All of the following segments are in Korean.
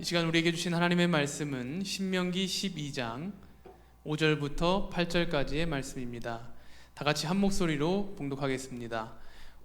이 시간 우리에게 주신 하나님의 말씀은 신명기 12장 5절부터 8절까지의 말씀입니다. 다 같이 한 목소리로 봉독하겠습니다.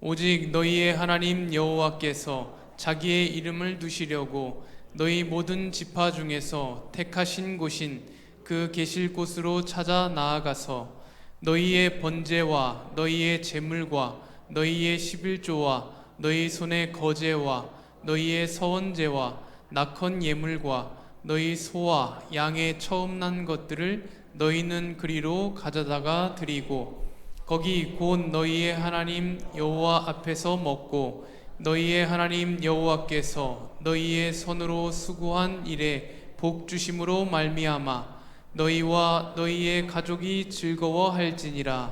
오직 너희의 하나님 여호와께서 자기의 이름을 두시려고 너희 모든 지파 중에서 택하신 곳인 그 계실 곳으로 찾아 나아가서 너희의 번제와 너희의 제물과 너희의 십일조와 너희 손의 거제와 너희의 서원제와 낙헌 예물과 너희 소와 양의 처음 난 것들을 너희는 그리로 가져다가 드리고 거기 곧 너희의 하나님 여호와 앞에서 먹고 너희의 하나님 여호와께서 너희의 손으로 수고한 일에 복 주심으로 말미암아 너희와 너희의 가족이 즐거워할지니라.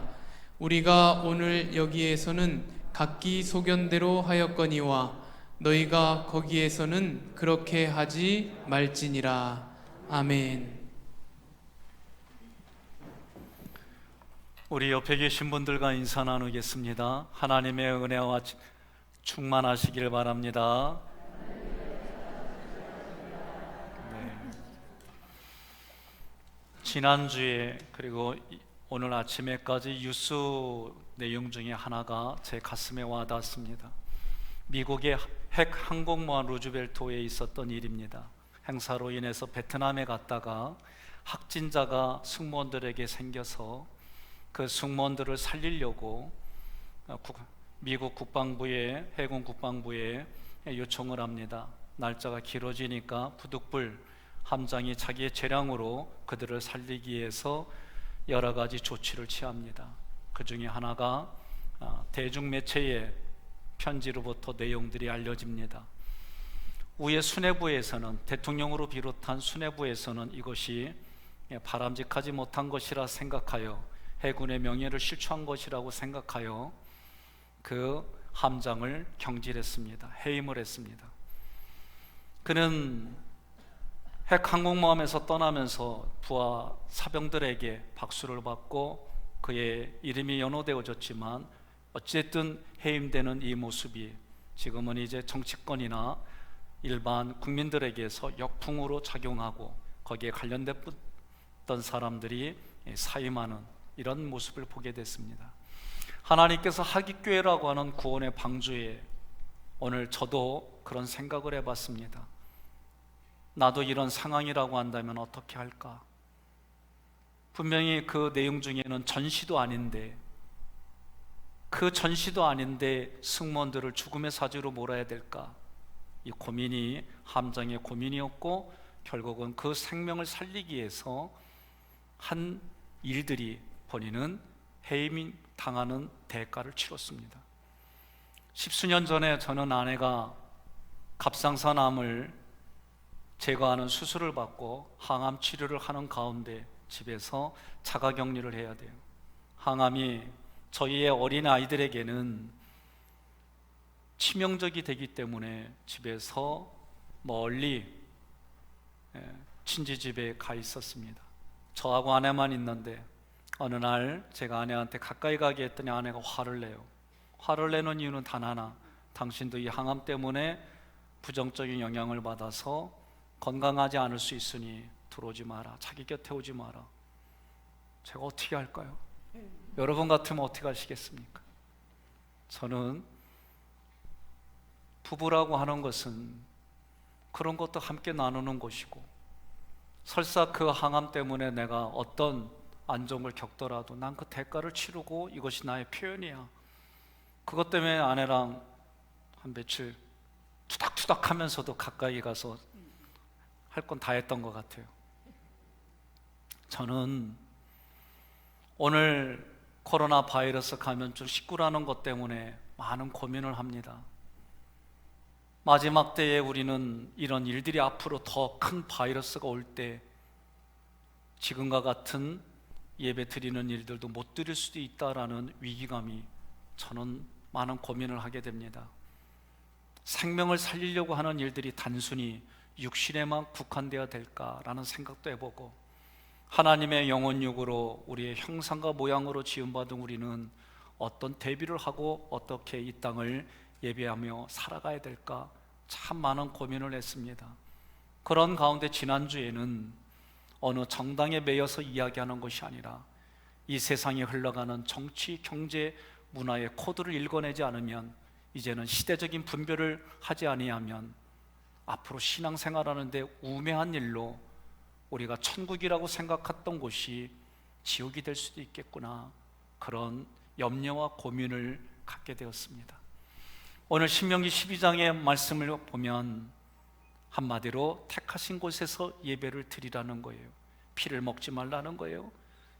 우리가 오늘 여기에서는 각기 소견대로 하였거니와 너희가 거기에서는 그렇게 하지 말지니라. 아멘. 우리 옆에 계신 분들과 인사 나누겠습니다. 하나님의 은혜와 충만하시길 바랍니다. 네. 지난주에 그리고 오늘 아침에까지 뉴스 내용 중에 하나가 제 가슴에 와닿았습니다. 미국의 핵 항공모함 루즈벨트호에 있었던 일입니다. 행사로 인해서 베트남에 갔다가 확진자가 승무원들에게 생겨서 그 승무원들을 살리려고 미국 국방부에, 해군 국방부에 요청을 합니다. 날짜가 길어지니까 부득불 함장이 자기의 재량으로 그들을 살리기 위해서 여러 가지 조치를 취합니다. 그 중에 하나가 대중매체에 편지로부터 내용들이 알려집니다. 우회 수뇌부에서는, 대통령으로 비롯한 수뇌부에서는 이것이 바람직하지 못한 것이라 생각하여, 해군의 명예를 실추한 것이라고 생각하여 그 함장을 경질했습니다. 해임을 했습니다. 그는 핵 항공모함에서 떠나면서 부하 사병들에게 박수를 받고 그의 이름이 연호되어졌지만 어쨌든 해임되는 이 모습이 지금은 이제 정치권이나 일반 국민들에게서 역풍으로 작용하고 거기에 관련됐던 사람들이 사임하는 이런 모습을 보게 됐습니다. 하나님께서 하깃교회라고 하는 구원의 방주에 오늘 저도 그런 생각을 해봤습니다. 나도 이런 상황이라고 한다면 어떻게 할까? 분명히 그 내용 중에는 전시도 아닌데, 그 전시도 아닌데 승무원들을 죽음의 사지로 몰아야 될까? 이 고민이 함장의 고민이었고, 결국은 그 생명을 살리기 위해서 한 일들이 본인은 해임 당하는 대가를 치렀습니다. 십수년 전에 저는 아내가 갑상선암을 제거하는 수술을 받고 항암 치료를 하는 가운데 집에서 자가격리를 해야 돼요. 항암이 저희의 어린 아이들에게는 치명적이 되기 때문에 집에서 멀리 친지 집에 가 있었습니다. 저하고 아내만 있는데 어느 날 제가 아내한테 가까이 가게 했더니 아내가 화를 내요. 화를 내는 이유는 단 하나, 당신도 이 항암 때문에 부정적인 영향을 받아서 건강하지 않을 수 있으니 들어오지 마라, 자기 곁에 오지 마라. 제가 어떻게 할까요? 여러분 같으면 어떻게 하시겠습니까? 저는 부부라고 하는 것은 그런 것도 함께 나누는 것이고, 설사 그 항암 때문에 내가 어떤 안정을 겪더라도 난 그 대가를 치르고 이것이 나의 표현이야. 그것 때문에 아내랑 한 며칠 투닥투닥 하면서도 가까이 가서 할 건 다 했던 것 같아요. 저는 오늘 코로나 바이러스 감염증 19라는 것 때문에 많은 고민을 합니다. 마지막 때에 우리는 이런 일들이 앞으로 더 큰 바이러스가 올 때 지금과 같은 예배 드리는 일들도 못 드릴 수도 있다라는 위기감이, 저는 많은 고민을 하게 됩니다. 생명을 살리려고 하는 일들이 단순히 육신에만 국한되어야 될까라는 생각도 해보고, 하나님의 영혼육으로 우리의 형상과 모양으로 지음받은 우리는 어떤 대비를 하고 어떻게 이 땅을 예배하며 살아가야 될까 참 많은 고민을 했습니다. 그런 가운데 지난주에는 어느 정당에 매여서 이야기하는 것이 아니라 이 세상에 흘러가는 정치, 경제, 문화의 코드를 읽어내지 않으면, 이제는 시대적인 분별을 하지 아니하면 앞으로 신앙생활하는데 우매한 일로 우리가 천국이라고 생각했던 곳이 지옥이 될 수도 있겠구나, 그런 염려와 고민을 갖게 되었습니다. 오늘 신명기 12장의 말씀을 보면 한마디로 택하신 곳에서 예배를 드리라는 거예요. 피를 먹지 말라는 거예요.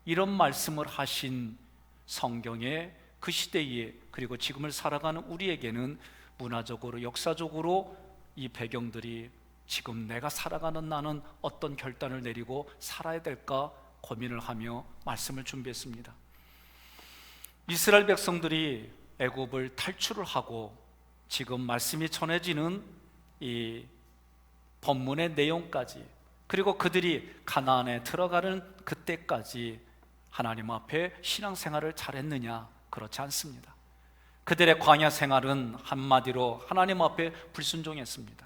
이런 말씀을 하신 성경의 그 시대에, 그리고 지금을 살아가는 우리에게는 문화적으로, 역사적으로 이 배경들이 지금 내가 살아가는 나는 어떤 결단을 내리고 살아야 될까 고민을 하며 말씀을 준비했습니다. 이스라엘 백성들이 애굽을 탈출을 하고 지금 말씀이 전해지는 이 본문의 내용까지, 그리고 그들이 가나안에 들어가는 그때까지 하나님 앞에 신앙생활을 잘했느냐? 그렇지 않습니다. 그들의 광야 생활은 한마디로 하나님 앞에 불순종했습니다.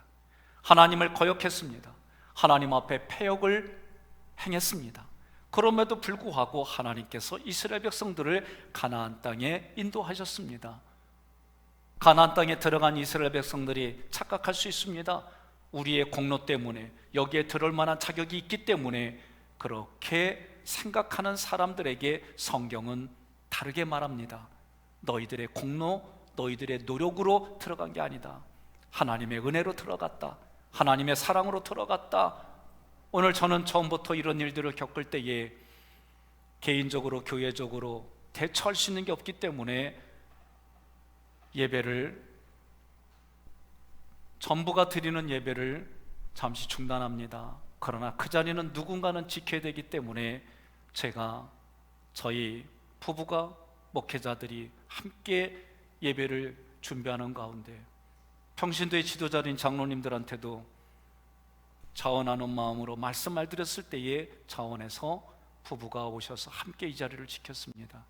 하나님을 거역했습니다. 하나님 앞에 패역을 행했습니다. 그럼에도 불구하고 하나님께서 이스라엘 백성들을 가나안 땅에 인도하셨습니다. 가나안 땅에 들어간 이스라엘 백성들이 착각할 수 있습니다. 우리의 공로 때문에, 여기에 들어올 만한 자격이 있기 때문에, 그렇게 생각하는 사람들에게 성경은 다르게 말합니다. 너희들의 공로, 너희들의 노력으로 들어간 게 아니다. 하나님의 은혜로 들어갔다. 하나님의 사랑으로 들어갔다. 오늘 저는 처음부터 이런 일들을 겪을 때에 개인적으로, 교회적으로 대처할 수 있는 게 없기 때문에 예배를, 전부가 드리는 예배를 잠시 중단합니다. 그러나 그 자리는 누군가는 지켜야 되기 때문에 제가, 저희 부부가, 목회자들이 함께 예배를 준비하는 가운데 평신도의 지도자인 장로님들한테도 자원하는 마음으로 말씀을 드렸을 때에 자원해서 부부가 오셔서 함께 이 자리를 지켰습니다.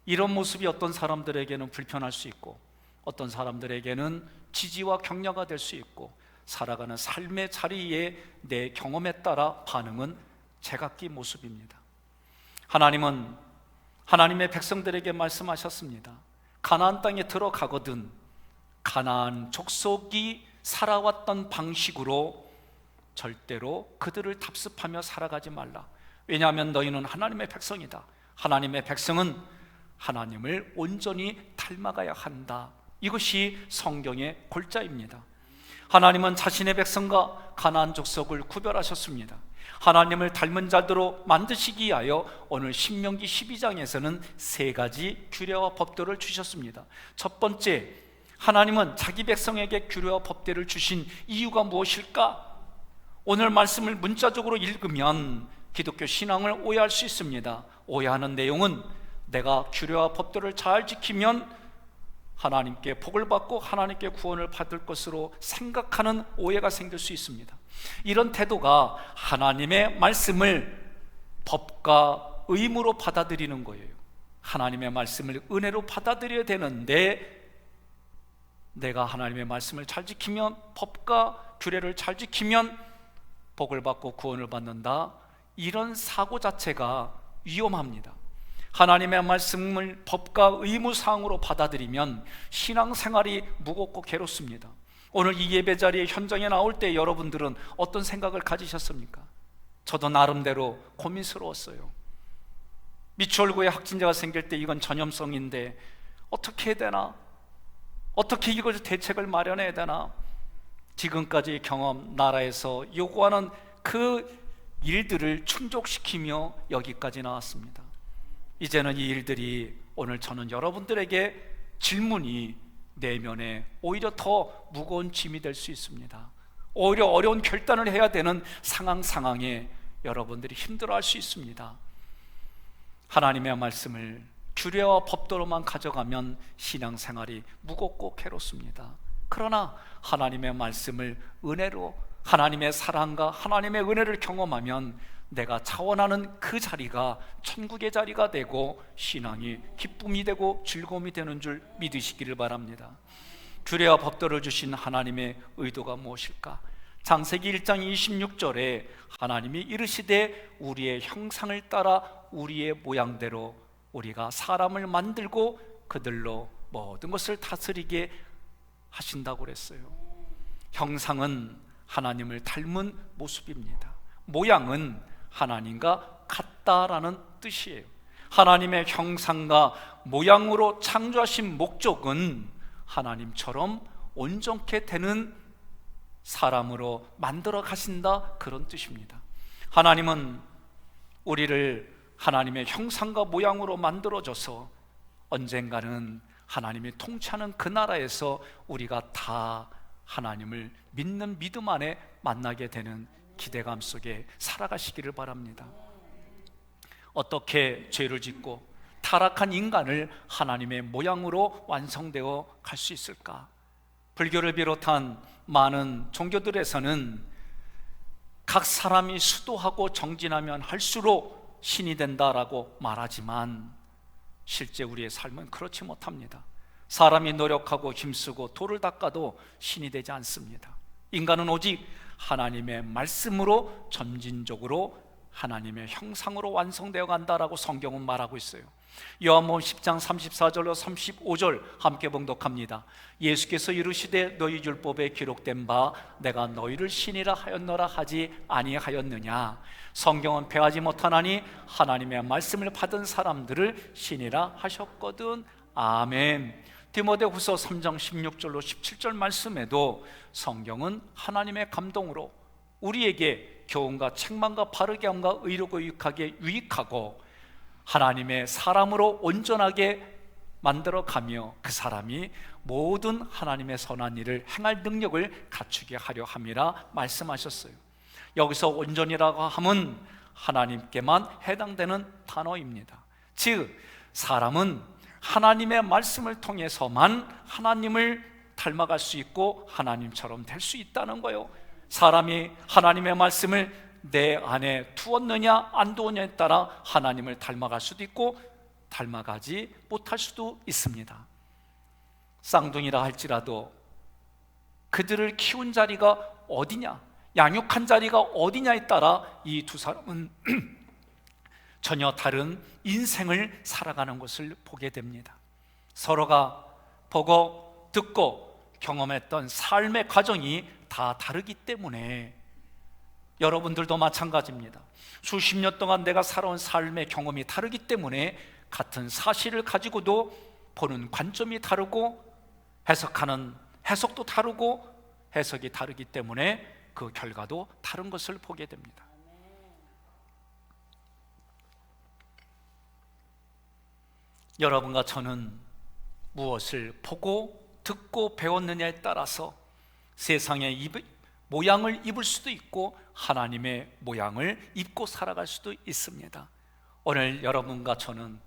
이런 모습이 어떤 사람들에게는 불편할 수 있고, 어떤 사람들에게는 지지와 격려가 될 수 있고, 살아가는 삶의 자리에 내 경험에 따라 반응은 제각기 모습입니다. 하나님은 하나님의 백성들에게 말씀하셨습니다. 가나안 땅에 들어가거든 가나안 족속이 살아왔던 방식으로 절대로 그들을 답습하며 살아가지 말라. 왜냐하면 너희는 하나님의 백성이다. 하나님의 백성은 하나님을 온전히 닮아가야 한다. 이것이 성경의 골자입니다. 하나님은 자신의 백성과 가나안 족속을 구별하셨습니다. 하나님을 닮은 자들로 만드시기 위하여 오늘 신명기 12장에서는 세 가지 규례와 법도를 주셨습니다. 첫 번째, 하나님은 자기 백성에게 규례와 법도를 주신 이유가 무엇일까? 오늘 말씀을 문자적으로 읽으면 기독교 신앙을 오해할 수 있습니다. 오해하는 내용은 내가 규례와 법도를 잘 지키면 하나님께 복을 받고 하나님께 구원을 받을 것으로 생각하는 오해가 생길 수 있습니다. 이런 태도가 하나님의 말씀을 법과 의무로 받아들이는 거예요. 하나님의 말씀을 은혜로 받아들여야 되는데, 내가 하나님의 말씀을 잘 지키면, 법과 규례를 잘 지키면 복을 받고 구원을 받는다, 이런 사고 자체가 위험합니다. 하나님의 말씀을 법과 의무사항으로 받아들이면 신앙생활이 무겁고 괴롭습니다. 오늘 이 예배 자리에 현장에 나올 때 여러분들은 어떤 생각을 가지셨습니까? 저도 나름대로 고민스러웠어요. 미추홀구에 확진자가 생길 때 이건 전염성인데 어떻게 해야 되나? 어떻게 이걸 대책을 마련해야 되나? 지금까지 경험, 나라에서 요구하는 그 일들을 충족시키며 여기까지 나왔습니다. 이제는 이 일들이, 오늘 저는 여러분들에게 질문이 내면에 오히려 더 무거운 짐이 될 수 있습니다. 오히려 어려운 결단을 해야 되는 상황에 여러분들이 힘들어할 수 있습니다. 하나님의 말씀을 규례와 법도로만 가져가면 신앙생활이 무겁고 괴롭습니다. 그러나 하나님의 말씀을 은혜로, 하나님의 사랑과 하나님의 은혜를 경험하면 내가 자원하는 그 자리가 천국의 자리가 되고 신앙이 기쁨이 되고 즐거움이 되는 줄 믿으시기를 바랍니다. 규례와 법도를 주신 하나님의 의도가 무엇일까? 창세기 1장 26절에 하나님이 이르시되 우리의 형상을 따라 우리의 모양대로 우리가 사람을 만들고 그들로 모든 것을 다스리게 하신다고 그랬어요. 형상은 하나님을 닮은 모습입니다. 모양은 하나님과 같다라는 뜻이에요. 하나님의 형상과 모양으로 창조하신 목적은 하나님처럼 온전케 되는 사람으로 만들어 가신다, 그런 뜻입니다. 하나님은 우리를 하나님의 형상과 모양으로 만들어줘서 언젠가는 하나님이 통치하는 그 나라에서 우리가 다 하나님을 믿는 믿음 안에 만나게 되는 기대감 속에 살아가시기를 바랍니다. 어떻게 죄를 짓고 타락한 인간을 하나님의 모양으로 완성되어 갈 수 있을까? 불교를 비롯한 많은 종교들에서는 각 사람이 수도하고 정진하면 할수록 신이 된다라고 말하지만 실제 우리의 삶은 그렇지 못합니다. 사람이 노력하고 힘쓰고 돌을 닦아도 신이 되지 않습니다. 인간은 오직 하나님의 말씀으로 점진적으로 하나님의 형상으로 완성되어 간다라고 성경은 말하고 있어요. 요한복음 10장 34절로 35절 함께 봉독합니다. 예수께서 이르시되 너희 율법에 기록된 바 내가 너희를 신이라 하였노라 하지 아니하였느냐. 성경은 패하지 못하나니 하나님의 말씀을 받은 사람들을 신이라 하셨거든. 아멘. 디모데후서 3장 16절로 17절 말씀에도 성경은 하나님의 감동으로 우리에게 교훈과 책망과 바르게 함과 의롭고 유익하게 유익하고 하나님의 사람으로 온전하게 만들어가며 그 사람이 모든 하나님의 선한 일을 행할 능력을 갖추게 하려 함이라 말씀하셨어요. 여기서 온전이라고 함은 하나님께만 해당되는 단어입니다. 즉 사람은 하나님의 말씀을 통해서만 하나님을 닮아갈 수 있고 하나님처럼 될 수 있다는 거예요. 사람이 하나님의 말씀을 내 안에 두었느냐 안 두었느냐에 따라 하나님을 닮아갈 수도 있고 닮아가지 못할 수도 있습니다. 쌍둥이라 할지라도 그들을 키운 자리가 어디냐, 양육한 자리가 어디냐에 따라 이 두 사람은 전혀 다른 인생을 살아가는 것을 보게 됩니다. 서로가 보고 듣고 경험했던 삶의 과정이 다 다르기 때문에 여러분들도 마찬가지입니다. 수십 년 동안 내가 살아온 삶의 경험이 다르기 때문에 같은 사실을 가지고도 보는 관점이 다르고 해석하는 해석도 다르고 해석이 다르기 때문에 그 결과도 다른 것을 보게 됩니다. 여러분과 저는 무엇을 보고 듣고 배웠느냐에 따라서 세상의 모양을 입을 수도 있고 하나님의 모양을 입고 살아갈 수도 있습니다. 오늘 여러분과 저는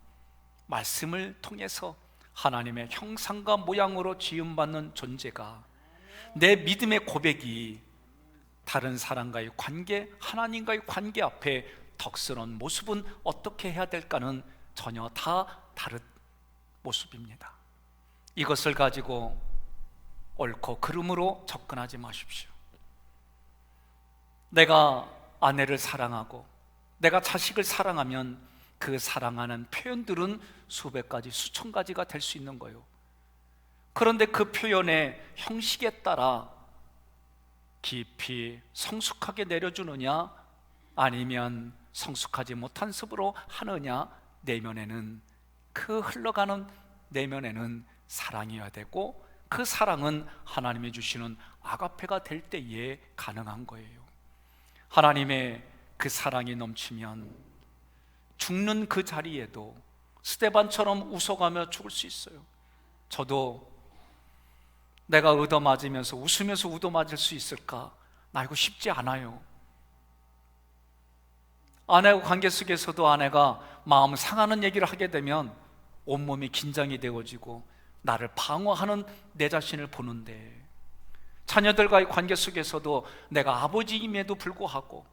말씀을 통해서 하나님의 형상과 모양으로 지음받는 존재가 내 믿음의 고백이 다른 사람과의 관계, 하나님과의 관계 앞에 덕스러운 모습은 어떻게 해야 될까는 전혀 다 다른 모습입니다. 이것을 가지고 옳고 그름으로 접근하지 마십시오. 내가 아내를 사랑하고 내가 자식을 사랑하면 그 사랑하는 표현들은 수백 가지, 수천 가지가 될 수 있는 거예요. 그런데 그 표현의 형식에 따라 깊이 성숙하게 내려주느냐 아니면 성숙하지 못한 습으로 하느냐, 내면에는 그 흘러가는 내면에는 사랑이어야 되고 그 사랑은 하나님이 주시는 아가페가 될 때에 가능한 거예요. 하나님의 그 사랑이 넘치면 죽는 그 자리에도 스데반처럼 웃어가며 죽을 수 있어요. 저도 내가 얻어맞으면서 웃으면서 얻어맞을 수 있을까? 나 이거 쉽지 않아요. 아내와 관계 속에서도 아내가 마음 상하는 얘기를 하게 되면 온몸이 긴장이 되어지고 나를 방어하는 내 자신을 보는데, 자녀들과의 관계 속에서도 내가 아버지임에도 불구하고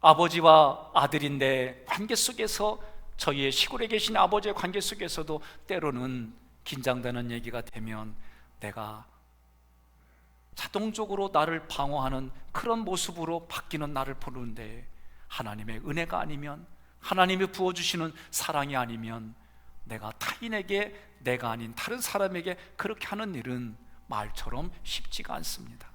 아버지와 아들인데 관계 속에서 저희의 시골에 계신 아버지의 관계 속에서도 때로는 긴장되는 얘기가 되면 내가 자동적으로 나를 방어하는 그런 모습으로 바뀌는 나를 보는데, 하나님의 은혜가 아니면, 하나님이 부어주시는 사랑이 아니면 내가 타인에게, 내가 아닌 다른 사람에게 그렇게 하는 일은 말처럼 쉽지가 않습니다.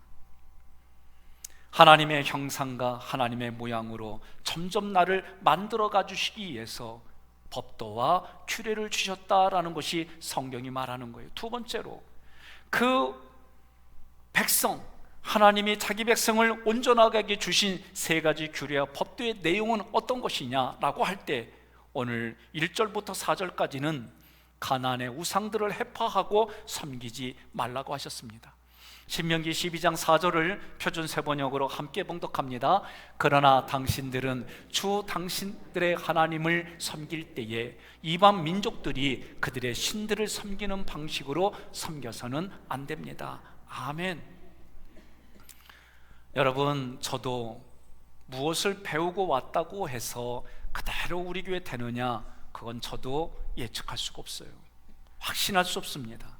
하나님의 형상과 하나님의 모양으로 점점 나를 만들어 가주시기 위해서 법도와 규례를 주셨다라는 것이 성경이 말하는 거예요. 두 번째로, 그 백성, 하나님이 자기 백성을 온전하게 주신 세 가지 규례와 법도의 내용은 어떤 것이냐라고 할 때, 오늘 1절부터 4절까지는 가나안의 우상들을 해파하고 섬기지 말라고 하셨습니다. 신명기 12장 4절을 표준 세번역으로 함께 봉독합니다. 그러나 당신들은 주 당신들의 하나님을 섬길 때에 이방 민족들이 그들의 신들을 섬기는 방식으로 섬겨서는 안 됩니다. 아멘. 여러분, 저도 무엇을 배우고 왔다고 해서 그대로 우리 교회 되느냐, 그건 저도 예측할 수가 없어요. 확신할 수 없습니다.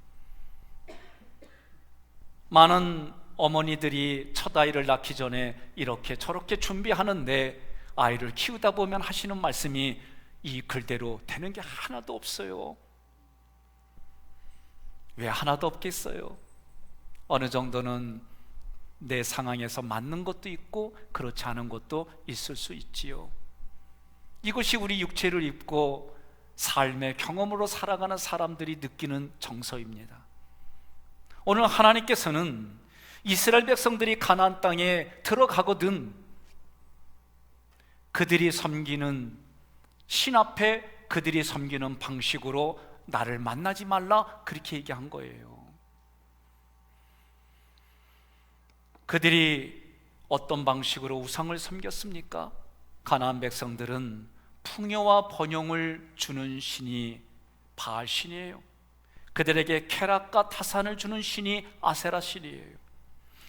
많은 어머니들이 첫 아이를 낳기 전에 이렇게 저렇게 준비하는데, 아이를 키우다 보면 하시는 말씀이 이 글대로 되는 게 하나도 없어요. 왜 하나도 없겠어요? 어느 정도는 내 상황에서 맞는 것도 있고 그렇지 않은 것도 있을 수 있지요. 이것이 우리 육체를 입고 삶의 경험으로 살아가는 사람들이 느끼는 정서입니다. 오늘 하나님께서는 이스라엘 백성들이 가나안 땅에 들어가거든 그들이 섬기는 신 앞에 그들이 섬기는 방식으로 나를 만나지 말라, 그렇게 얘기한 거예요. 그들이 어떤 방식으로 우상을 섬겼습니까? 가나안 백성들은 풍요와 번영을 주는 신이 바알 신이에요. 그들에게 쾌락과 타산을 주는 신이 아세라 신이에요.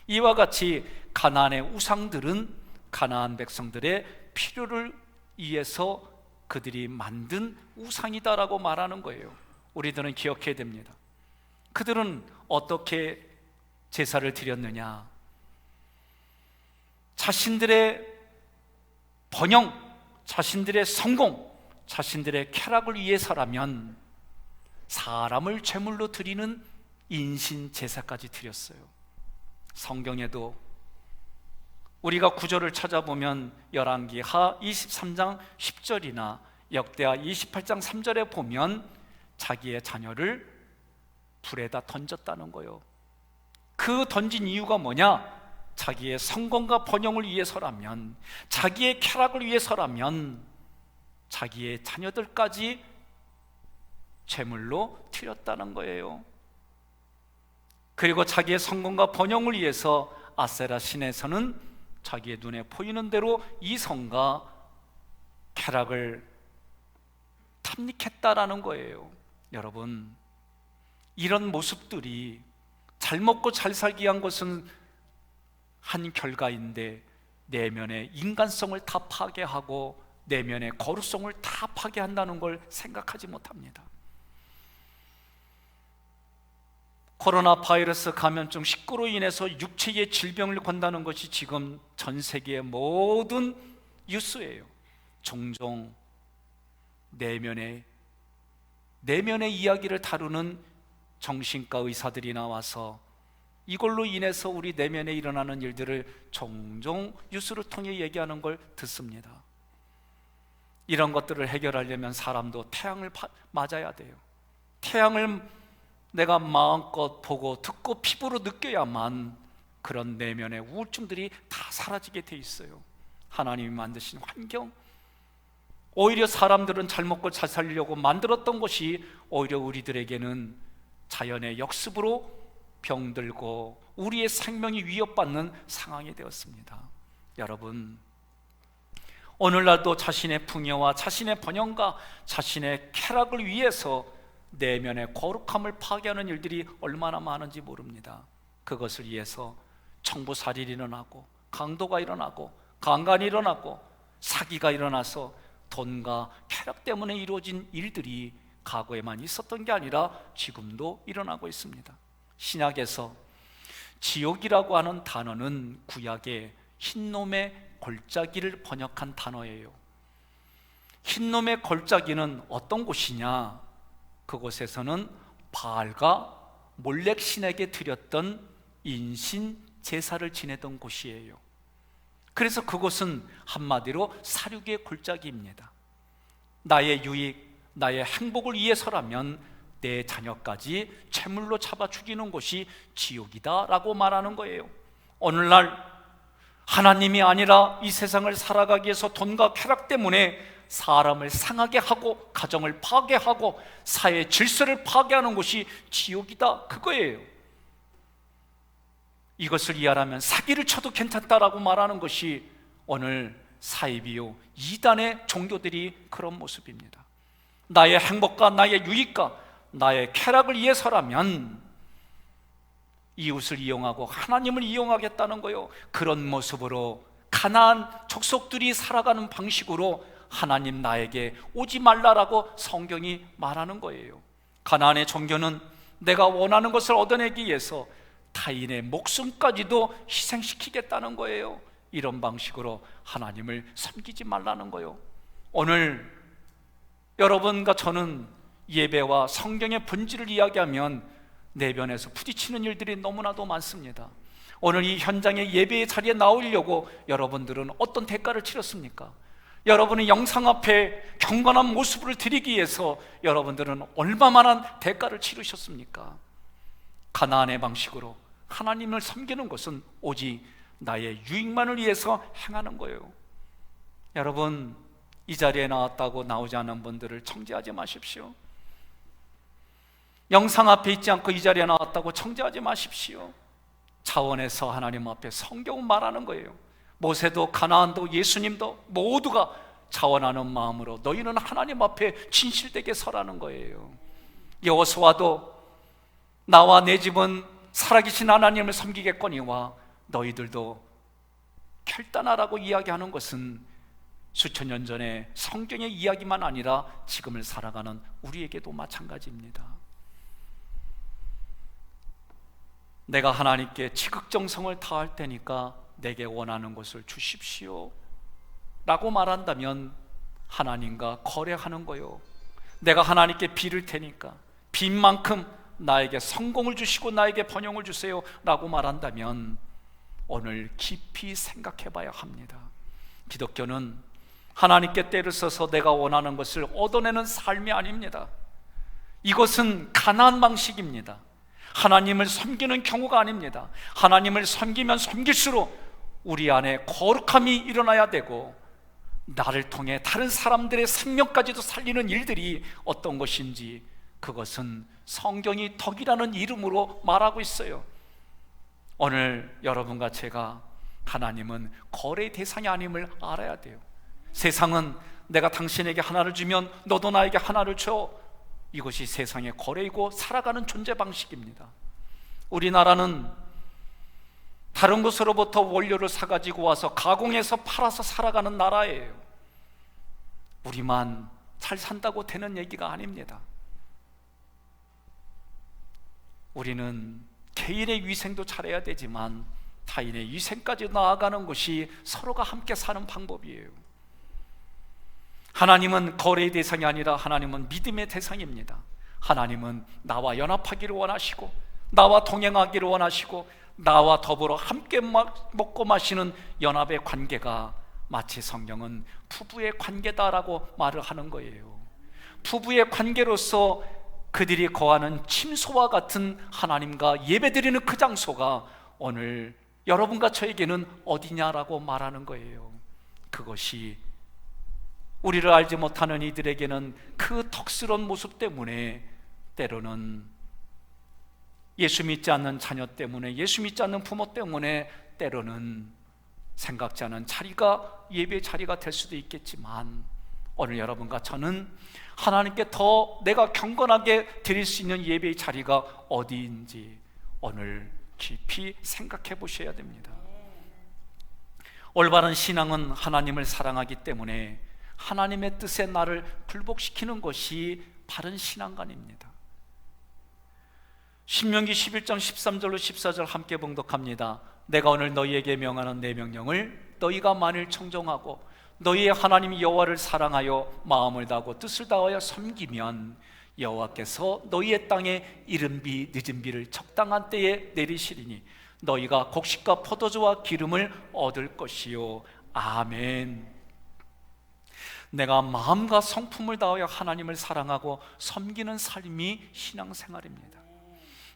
이와 같이 가나안의 우상들은 가나안 백성들의 필요를 위해서 그들이 만든 우상이다라고 말하는 거예요. 우리들은 기억해야 됩니다. 그들은 어떻게 제사를 드렸느냐? 자신들의 번영, 자신들의 성공, 자신들의 쾌락을 위해서라면 사람을 제물로 드리는 인신 제사까지 드렸어요. 성경에도 우리가 구절을 찾아보면 열왕기하 23장 10절이나 역대하 28장 3절에 보면 자기의 자녀를 불에다 던졌다는 거예요. 그 던진 이유가 뭐냐? 자기의 성공과 번영을 위해서라면, 자기의 쾌락을 위해서라면 자기의 자녀들까지 제물로 드렸다는 거예요. 그리고 자기의 성공과 번영을 위해서 아세라 신에서는 자기의 눈에 보이는 대로 이성과 쾌락을 탐닉했다라는 거예요. 여러분, 이런 모습들이 잘 먹고 잘 살기 위한 것은 한 결과인데 내면의 인간성을 다 파괴하고 내면의 거룩성을 다 파괴한다는 걸 생각하지 못합니다. 코로나 바이러스 감염증 19로 인해서 육체의 질병을 건다는 것이 지금 전 세계의 모든 뉴스예요. 종종 내면의 이야기를 다루는 정신과 의사들이 나와서 이걸로 인해서 우리 내면에 일어나는 일들을 종종 뉴스를 통해 얘기하는 걸 듣습니다. 이런 것들을 해결하려면 사람도 태양을 맞아야 돼요. 태양을 내가 마음껏 보고 듣고 피부로 느껴야만 그런 내면의 우울증들이 다 사라지게 돼 있어요. 하나님이 만드신 환경, 오히려 사람들은 잘 먹고 잘 살려고 만들었던 것이 오히려 우리들에게는 자연의 역습으로 병들고 우리의 생명이 위협받는 상황이 되었습니다. 여러분, 오늘날도 자신의 풍요와 자신의 번영과 자신의 쾌락을 위해서 내면의 거룩함을 파괴하는 일들이 얼마나 많은지 모릅니다. 그것을 위해서 청부살인이 일어나고 강도가 일어나고 강간이 일어나고 사기가 일어나서 돈과 쾌락 때문에 이루어진 일들이 과거에만 있었던 게 아니라 지금도 일어나고 있습니다. 신약에서 지옥이라고 하는 단어는 구약의 흰놈의 골짜기를 번역한 단어예요. 흰놈의 골짜기는 어떤 곳이냐? 그곳에서는 바알과 몰렉 신에게 드렸던 인신 제사를 지내던 곳이에요. 그래서 그곳은 한마디로 사륙의 골짜기입니다. 나의 유익, 나의 행복을 위해서라면 내 자녀까지 채물로 잡아 죽이는 곳이 지옥이다 라고 말하는 거예요. 오늘날 하나님이 아니라 이 세상을 살아가기 위해서 돈과 쾌락 때문에 사람을 상하게 하고 가정을 파괴하고 사회 질서를 파괴하는 곳이 지옥이다, 그거예요. 이것을 이해하려면 사기를 쳐도 괜찮다라고 말하는 것이 오늘 사이비요 이단의 종교들이 그런 모습입니다. 나의 행복과 나의 유익과 나의 쾌락을 위해서라면 이웃을 이용하고 하나님을 이용하겠다는 거요. 그런 모습으로 가나안 족속들이 살아가는 방식으로 하나님 나에게 오지 말라라고 성경이 말하는 거예요. 가나안의 종교는 내가 원하는 것을 얻어내기 위해서 타인의 목숨까지도 희생시키겠다는 거예요. 이런 방식으로 하나님을 섬기지 말라는 거예요. 오늘 여러분과 저는 예배와 성경의 본질을 이야기하면 내변에서 부딪히는 일들이 너무나도 많습니다. 오늘 이 현장의 예배의 자리에 나오려고 여러분들은 어떤 대가를 치렀습니까? 여러분의 영상 앞에 경건한 모습을 드리기 위해서 여러분들은 얼마만한 대가를 치르셨습니까? 가나안의 방식으로 하나님을 섬기는 것은 오직 나의 유익만을 위해서 행하는 거예요. 여러분, 이 자리에 나왔다고 나오지 않은 분들을 청지하지 마십시오. 영상 앞에 있지 않고 이 자리에 나왔다고 청지하지 마십시오. 차원에서 하나님 앞에 성경은 말하는 거예요. 모세도 가나안도 예수님도 모두가 자원하는 마음으로 너희는 하나님 앞에 진실되게 서라는 거예요. 여호수아도 나와 내 집은 살아계신 하나님을 섬기겠거니와 너희들도 결단하라고 이야기하는 것은 수천 년 전에 성경의 이야기만 아니라 지금을 살아가는 우리에게도 마찬가지입니다. 내가 하나님께 지극정성을 다할 테니까 내게 원하는 것을 주십시오 라고 말한다면 하나님과 거래하는 거요. 내가 하나님께 빌을 테니까 빈 만큼 나에게 성공을 주시고 나에게 번영을 주세요 라고 말한다면 오늘 깊이 생각해 봐야 합니다. 기독교는 하나님께 때를 써서 내가 원하는 것을 얻어내는 삶이 아닙니다. 이것은 가나안 방식입니다. 하나님을 섬기는 경우가 아닙니다. 하나님을 섬기면 섬길수록 우리 안에 거룩함이 일어나야 되고 나를 통해 다른 사람들의 생명까지도 살리는 일들이 어떤 것인지 그것은 성경이 덕이라는 이름으로 말하고 있어요. 오늘 여러분과 제가 하나님은 거래 대상이 아님을 알아야 돼요. 세상은 내가 당신에게 하나를 주면 너도 나에게 하나를 줘, 이것이 세상의 거래이고 살아가는 존재 방식입니다. 우리나라는 다른 곳으로부터 원료를 사가지고 와서 가공해서 팔아서 살아가는 나라예요. 우리만 잘 산다고 되는 얘기가 아닙니다. 우리는 개인의 위생도 잘해야 되지만 타인의 위생까지 나아가는 것이 서로가 함께 사는 방법이에요. 하나님은 거래의 대상이 아니라 하나님은 믿음의 대상입니다. 하나님은 나와 연합하기를 원하시고 나와 동행하기를 원하시고 나와 더불어 함께 먹고 마시는 연합의 관계가 마치 성경은 부부의 관계다라고 말을 하는 거예요. 부부의 관계로서 그들이 거하는 침소와 같은 하나님과 예배드리는 그 장소가 오늘 여러분과 저에게는 어디냐라고 말하는 거예요. 그것이 우리를 알지 못하는 이들에게는 그 덕스러운 모습 때문에 때로는 예수 믿지 않는 자녀 때문에 예수 믿지 않는 부모 때문에 때로는 생각지 않은 자리가 예배의 자리가 될 수도 있겠지만 오늘 여러분과 저는 하나님께 더 내가 경건하게 드릴 수 있는 예배의 자리가 어디인지 오늘 깊이 생각해 보셔야 됩니다. 올바른 신앙은 하나님을 사랑하기 때문에 하나님의 뜻에 나를 굴복시키는 것이 바른 신앙관입니다. 신명기 11장 13절로 14절 함께 봉독합니다. 내가 오늘 너희에게 명하는 내 명령을 너희가 만일 청종하고 너희의 하나님 여호와를 사랑하여 마음을 다하고 뜻을 다하여 섬기면 여호와께서 너희의 땅에 이른 비 늦은 비를 적당한 때에 내리시리니 너희가 곡식과 포도주와 기름을 얻을 것이요. 아멘. 내가 마음과 성품을 다하여 하나님을 사랑하고 섬기는 삶이 신앙생활입니다.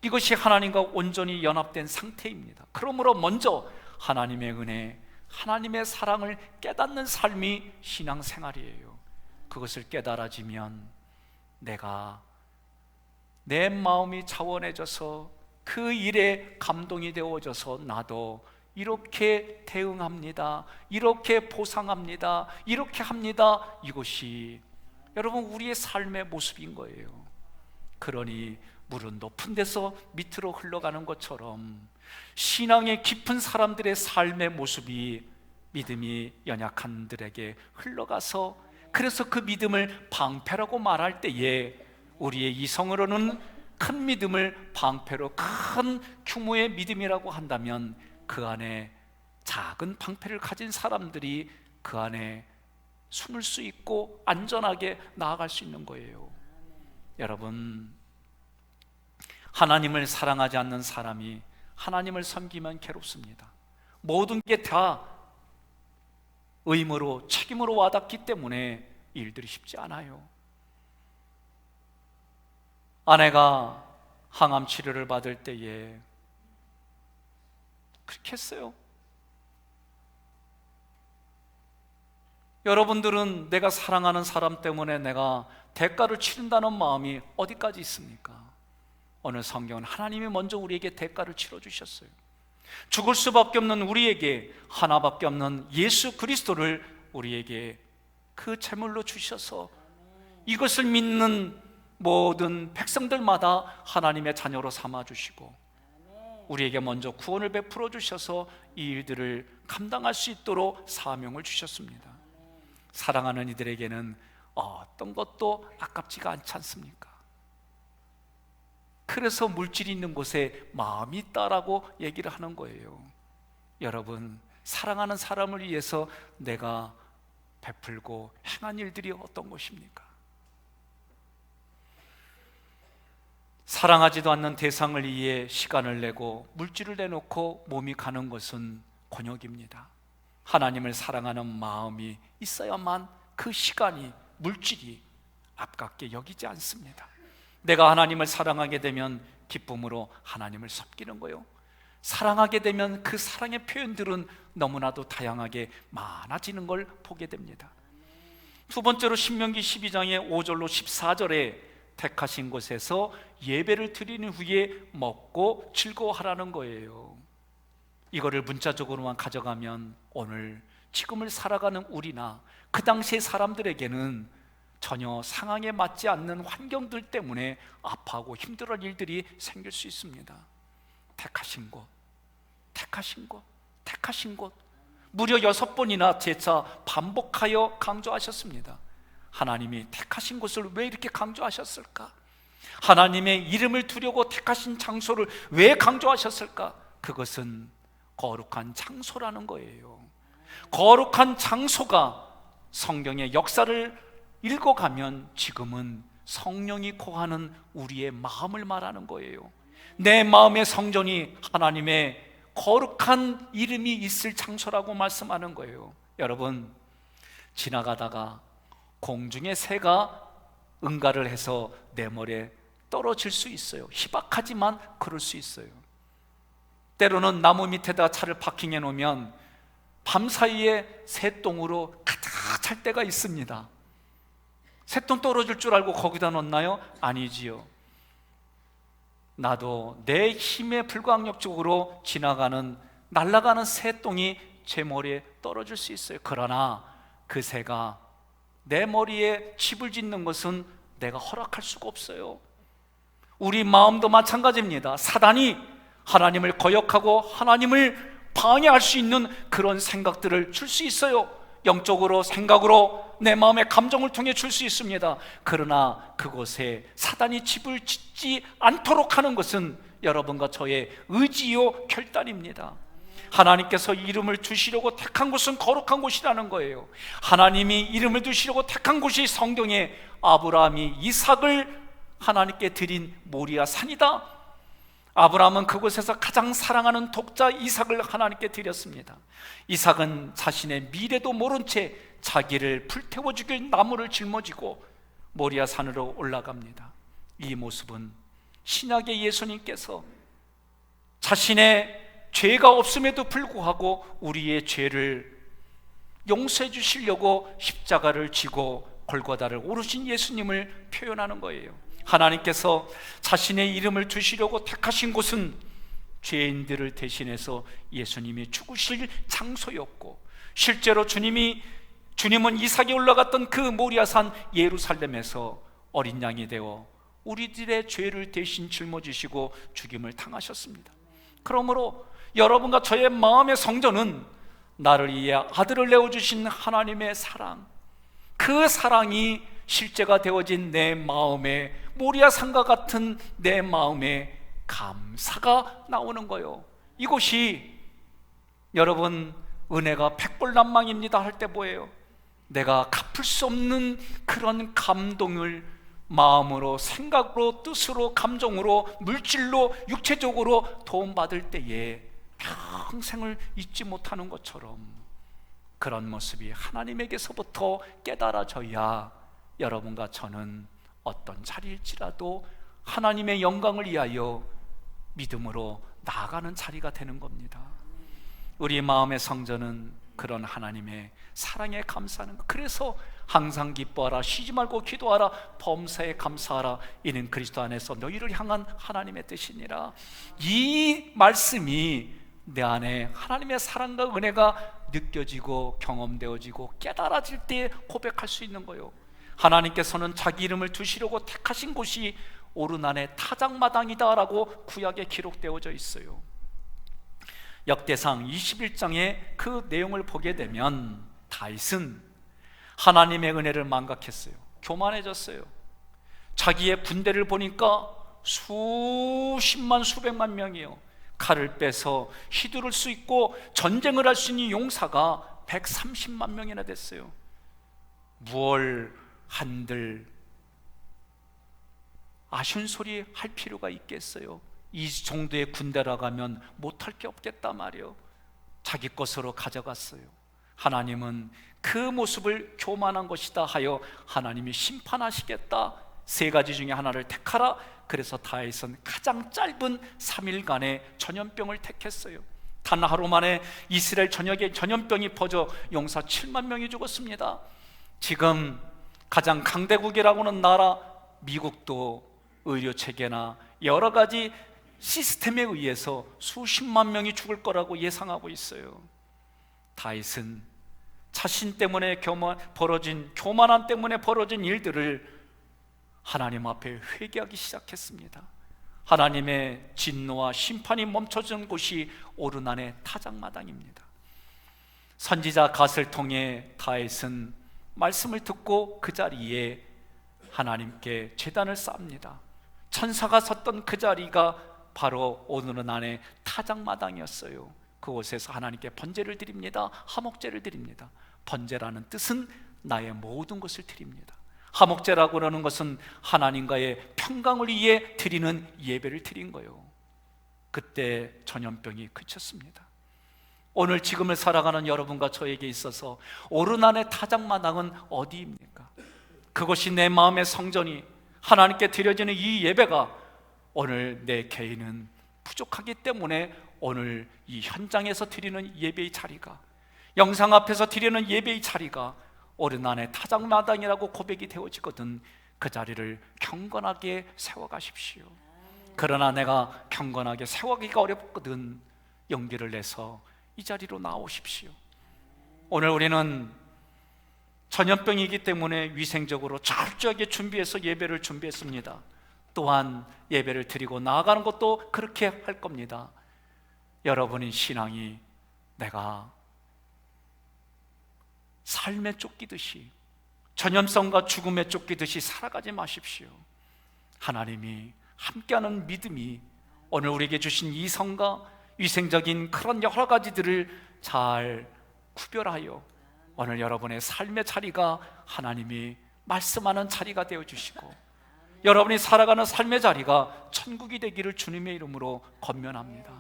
이것이 하나님과 온전히 연합된 상태입니다. 그러므로 먼저 하나님의 은혜, 하나님의 사랑을 깨닫는 삶이 신앙생활이에요. 그것을 깨달아지면 내가 내 마음이 차원해져서 그 일에 감동이 되어져서 나도 이렇게 대응합니다, 이렇게 보상합니다, 이렇게 합니다. 이것이 여러분 우리의 삶의 모습인 거예요. 그러니 물은 높은 데서 밑으로 흘러가는 것처럼 신앙의 깊은 사람들의 삶의 모습이 믿음이 연약한들에게 흘러가서, 그래서 그 믿음을 방패라고 말할 때에 우리의 이성으로는 큰 믿음을 방패로, 큰 규모의 믿음이라고 한다면 그 안에 작은 방패를 가진 사람들이 그 안에 숨을 수 있고 안전하게 나아갈 수 있는 거예요. 여러분, 하나님을 사랑하지 않는 사람이 하나님을 섬기면 괴롭습니다. 모든 게 다 의무로, 책임으로 와닿기 때문에 일들이 쉽지 않아요. 아내가 항암 치료를 받을 때에 그렇게 했어요. 여러분들은 내가 사랑하는 사람 때문에 내가 대가를 치른다는 마음이 어디까지 있습니까? 오늘 성경은 하나님이 먼저 우리에게 대가를 치러주셨어요. 죽을 수밖에 없는 우리에게 하나밖에 없는 예수 그리스도를 우리에게 그 제물로 주셔서 이것을 믿는 모든 백성들마다 하나님의 자녀로 삼아주시고 우리에게 먼저 구원을 베풀어 주셔서 이 일들을 감당할 수 있도록 사명을 주셨습니다. 사랑하는 이들에게는 어떤 것도 아깝지가 않지 않습니까? 그래서 물질이 있는 곳에 마음이 있다라고 얘기를 하는 거예요. 여러분, 사랑하는 사람을 위해서 내가 베풀고 행한 일들이 어떤 것입니까? 사랑하지도 않는 대상을 위해 시간을 내고 물질을 내놓고 몸이 가는 것은 곤욕입니다. 하나님을 사랑하는 마음이 있어야만 그 시간이, 물질이 아깝게 여기지 않습니다. 내가 하나님을 사랑하게 되면 기쁨으로 하나님을 섬기는 거요. 사랑하게 되면 그 사랑의 표현들은 너무나도 다양하게 많아지는 걸 보게 됩니다. 두 번째로 신명기 12장의 5절로 14절에 택하신 곳에서 예배를 드리는 후에 먹고 즐거워하라는 거예요. 이거를 문자적으로만 가져가면 오늘 지금을 살아가는 우리나 그 당시의 사람들에게는 전혀 상황에 맞지 않는 환경들 때문에 아파하고 힘들어할 일들이 생길 수 있습니다. 택하신 곳, 택하신 곳, 택하신 곳, 무려 6번이나 재차 반복하여 강조하셨습니다. 하나님이 택하신 곳을 왜 이렇게 강조하셨을까? 하나님의 이름을 두려고 택하신 장소를 왜 강조하셨을까? 그것은 거룩한 장소라는 거예요. 거룩한 장소가 성경의 역사를 읽어가면 지금은 성령이 거하는 우리의 마음을 말하는 거예요. 내 마음의 성전이 하나님의 거룩한 이름이 있을 장소라고 말씀하는 거예요. 여러분, 지나가다가 공중에 새가 응가를 해서 내 머리에 떨어질 수 있어요. 희박하지만 그럴 수 있어요. 때로는 나무 밑에다 차를 파킹해 놓으면 밤사이에 새똥으로 가득 찰 때가 있습니다. 새똥 떨어질 줄 알고 거기다 놓나요? 아니지요. 나도 내 힘에 불가항력적으로 지나가는, 날아가는 새똥이 제 머리에 떨어질 수 있어요. 그러나 그 새가 내 머리에 집을 짓는 것은 내가 허락할 수가 없어요. 우리 마음도 마찬가지입니다. 사단이 하나님을 거역하고 하나님을 방해할 수 있는 그런 생각들을 줄 수 있어요. 영적으로, 생각으로 내 마음의 감정을 통해 줄 수 있습니다. 그러나 그곳에 사단이 집을 짓지 않도록 하는 것은 여러분과 저의 의지요 결단입니다. 하나님께서 이름을 두시려고 택한 곳은 거룩한 곳이라는 거예요. 하나님이 이름을 두시려고 택한 곳이 성경에 아브라함이 이삭을 하나님께 드린 모리아 산이다. 아브라함은 그곳에서 가장 사랑하는 독자 이삭을 하나님께 드렸습니다. 이삭은 자신의 미래도 모른 채 자기를 불태워 죽일 나무를 짊어지고 모리아 산으로 올라갑니다. 이 모습은 신약의 예수님께서 자신의 죄가 없음에도 불구하고 우리의 죄를 용서해 주시려고 십자가를 지고 골고다를 오르신 예수님을 표현하는 거예요. 하나님께서 자신의 이름을 두시려고 택하신 곳은 죄인들을 대신해서 예수님이 죽으실 장소였고, 실제로 주님은 이삭이 올라갔던 그 모리아산 예루살렘에서 어린 양이 되어 우리들의 죄를 대신 짊어지시고 죽임을 당하셨습니다. 그러므로 여러분과 저의 마음의 성전은 나를 위해 아들을 내어주신 하나님의 사랑, 그 사랑이 실제가 되어진 내 마음에, 모리아산과 같은 내 마음에 감사가 나오는 거예요. 이곳이 여러분 은혜가 백골난망입니다 할 때 뭐예요? 내가 갚을 수 없는 그런 감동을 마음으로, 생각으로, 뜻으로, 감정으로, 물질로, 육체적으로 도움받을 때에 평생을 잊지 못하는 것처럼 그런 모습이 하나님에게서부터 깨달아져야 여러분과 저는 어떤 자리일지라도 하나님의 영광을 위하여 믿음으로 나아가는 자리가 되는 겁니다. 우리 마음의 성전은 그런 하나님의 사랑에 감사하는 것. 그래서 항상 기뻐하라, 쉬지 말고 기도하라, 범사에 감사하라, 이는 그리스도 안에서 너희를 향한 하나님의 뜻이니라. 이 말씀이 내 안에 하나님의 사랑과 은혜가 느껴지고 경험되어지고 깨달아질 때 고백할 수 있는 거예요. 하나님께서는 자기 이름을 두시려고 택하신 곳이 오르난의 타작마당이다 라고 구약에 기록되어져 있어요. 역대상 21장의 그 내용을 보게 되면 다윗은 하나님의 은혜를 망각했어요. 교만해졌어요. 자기의 군대를 보니까 수십만 수백만 명이요, 칼을 빼서 휘두를 수 있고 전쟁을 할 수 있는 용사가 130만 명이나 됐어요. 무얼 한들 아쉬운 소리 할 필요가 있겠어요? 이 정도의 군대라고 하면 못할 게 없겠다 말이요. 자기 것으로 가져갔어요. 하나님은 그 모습을 교만한 것이다 하여 하나님이 심판하시겠다, 세 가지 중에 하나를 택하라. 그래서 다윗은 가장 짧은 3일간의 전염병을 택했어요. 단 하루 만에 이스라엘 전역에 전염병이 퍼져 용사 7만 명이 죽었습니다. 지금 가장 강대국이라고 하는 나라 미국도 의료체계나 여러 가지 시스템에 의해서 수십만 명이 죽을 거라고 예상하고 있어요. 다윗은 자신 때문에 교만함 때문에 벌어진 일들을 하나님 앞에 회개하기 시작했습니다. 하나님의 진노와 심판이 멈춰진 곳이 오르난의 타작마당입니다. 선지자 갓을 통해 다윗은 말씀을 듣고 그 자리에 하나님께 제단을 쌓습니다. 천사가 섰던 그 자리가 바로 오르난의 타작마당이었어요. 그곳에서 하나님께 번제를 드립니다. 화목제를 드립니다. 번제라는 뜻은 나의 모든 것을 드립니다. 화목제라고 하는 것은 하나님과의 평강을 위해 드리는 예배를 드린 거예요. 그때 전염병이 그쳤습니다. 오늘 지금을 살아가는 여러분과 저에게 있어서 오르난의 타작마당은 어디입니까? 그것이 내 마음의 성전이 하나님께 드려지는 이 예배가 오늘 내 개인은 부족하기 때문에 오늘 이 현장에서 드리는 예배의 자리가, 영상 앞에서 드리는 예배의 자리가 오르난의 타작마당이라고 고백이 되어지거든 그 자리를 경건하게 세워가십시오. 그러나 내가 경건하게 세워가기가 어렵거든 용기를 내서 이 자리로 나오십시오. 오늘 우리는 전염병이기 때문에 위생적으로 철저하게 준비해서 예배를 준비했습니다. 또한 예배를 드리고 나아가는 것도 그렇게 할 겁니다. 여러분의 신앙이 내가 삶에 쫓기듯이 전염성과 죽음에 쫓기듯이 살아가지 마십시오. 하나님이 함께하는 믿음이 오늘 우리에게 주신 이성과 위생적인 그런 여러 가지들을 잘 구별하여 오늘 여러분의 삶의 자리가 하나님이 말씀하는 자리가 되어주시고 여러분이 살아가는 삶의 자리가 천국이 되기를 주님의 이름으로 권면합니다.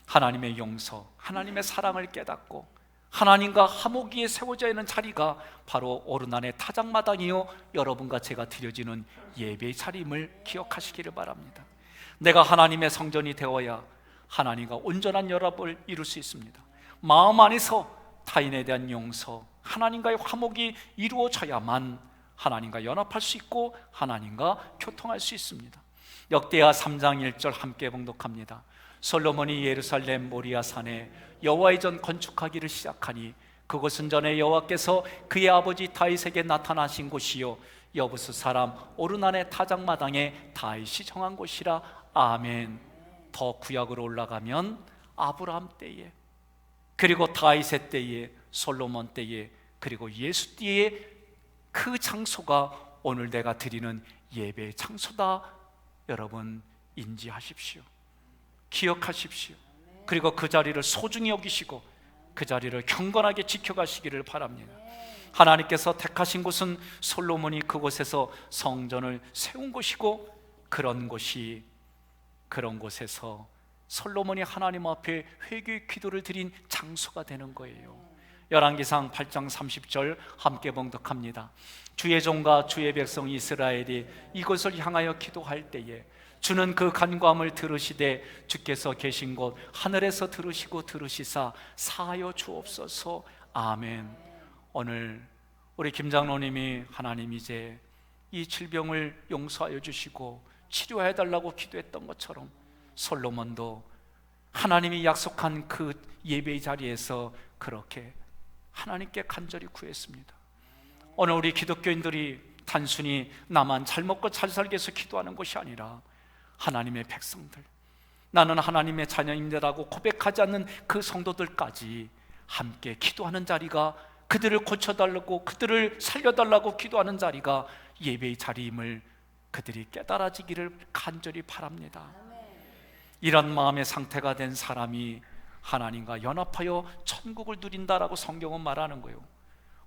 하나님의 용서, 하나님의 사랑을 깨닫고 하나님과 화목 위에 세워져 있는 자리가 바로 오르난의 타작마당이요 여러분과 제가 드려지는 예배의 자리임을 기억하시기를 바랍니다. 내가 하나님의 성전이 되어야 하나님과 온전한 연합을 이룰 수 있습니다. 마음 안에서 타인에 대한 용서, 하나님과의 화목이 이루어져야만 하나님과 연합할 수 있고 하나님과 교통할 수 있습니다. 역대하 3장 1절 함께 봉독합니다. 솔로몬이 예루살렘 모리아 산에 여호와의 전 건축하기를 시작하니 그곳은 전에 여호와께서 그의 아버지 다윗에게 나타나신 곳이요 여부스 사람 오르난의 타작마당에 다윗이 정한 곳이라. 아멘. 더 구약으로 올라가면 아브라함 때에, 그리고 다윗의 때에, 솔로몬 때에, 그리고 예수 때에 그 장소가 오늘 내가 드리는 예배의 장소다. 여러분 인지하십시오. 기억하십시오. 그리고 그 자리를 소중히 여기시고 그 자리를 경건하게 지켜가시기를 바랍니다. 하나님께서 택하신 곳은 솔로몬이 그곳에서 성전을 세운 곳이고 그런 곳에서 솔로몬이 하나님 앞에 회개의 기도를 드린 장소가 되는 거예요. 열왕기상 8장 30절 함께 봉독합니다. 주의 종과 주의 백성 이스라엘이 이곳을 향하여 기도할 때에 주는 그 간구함을 들으시되 주께서 계신 곳 하늘에서 들으시고 들으시사 사하여 주옵소서. 아멘. 오늘 우리 김장로님이 하나님 이제 이 질병을 용서하여 주시고 치료해 달라고 기도했던 것처럼 솔로몬도 하나님이 약속한 그 예배의 자리에서 그렇게 하나님께 간절히 구했습니다. 오늘 우리 기독교인들이 단순히 나만 잘 먹고 잘 살기 위해서 기도하는 것이 아니라 하나님의 백성들, 나는 하나님의 자녀입니다라고 고백하지 않는 그 성도들까지 함께 기도하는 자리가, 그들을 고쳐달라고 그들을 살려달라고 기도하는 자리가 예배의 자리임을 그들이 깨달아지기를 간절히 바랍니다. 이런 마음의 상태가 된 사람이 하나님과 연합하여 천국을 누린다라고 성경은 말하는 거예요.